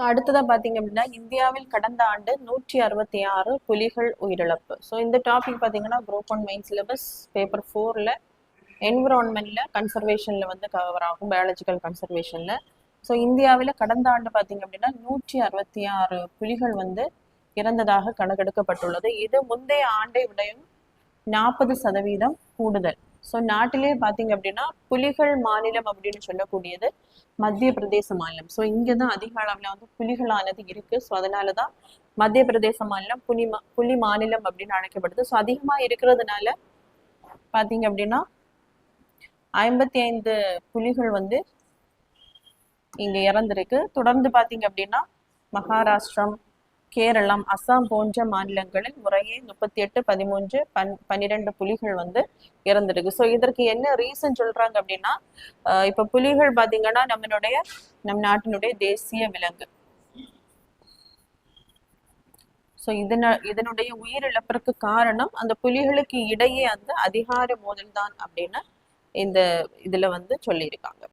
அடுத்ததா பாத்தீங்க அப்படின்னா இந்தியாவில் கடந்த ஆண்டு 166 புலிகள் உயிரிழப்பு. ஸோ இந்த டாபிக் பாத்தீங்கன்னா குரூப் 1 மெயின் சிலபஸ் பேப்பர் 4ல என்விரான்மெண்ட்ல கன்சர்வேஷன்ல வந்து கவர் ஆகும், பயாலஜிக்கல் கன்சர்வேஷன்ல. ஸோ இந்தியாவில் கடந்த ஆண்டு பாத்தீங்க அப்படின்னா 166 புலிகள் வந்து இறந்ததாக கணக்கெடுக்கப்பட்டுள்ளது. இது முந்தைய ஆண்டை விடையும் 40% கூடுதல். ஸோ நாட்டிலே பார்த்தீங்க அப்படின்னா புலிகள் மாநிலம் அப்படின்னு சொல்லக்கூடியது மத்திய பிரதேச மாநிலம். ஸோ இங்கே தான் அதிக அளவில் வந்து புலிகளானது இருக்கு. ஸோ அதனால தான் மத்திய பிரதேச மாநிலம் புலி மாநிலம் அப்படின்னு அழைக்கப்படுது. ஸோ அதிகமாக இருக்கிறதுனால பார்த்தீங்க அப்படின்னா 55 புலிகள் வந்து இங்கே இறந்திருக்கு. தொடர்ந்து பார்த்தீங்க அப்படின்னா மகாராஷ்டிரம், கேரளம், அசாம் போன்ற மாநிலங்களில் முறையே 38, 13, 12 புலிகள் வந்து இறந்திருக்கு. ஸோ இதற்கு என்ன ரீசன் சொல்றாங்க அப்படின்னா, இப்ப புலிகள் பாத்தீங்கன்னா நம் நாட்டினுடைய தேசிய விலங்கு. ஸோ இதனுடைய உயிரிழப்பிற்கு காரணம் அந்த புலிகளுக்கு இடையே அந்த அதிகார மோதல் தான் அப்படின்னு இந்த இதுல வந்து சொல்லியிருக்காங்க.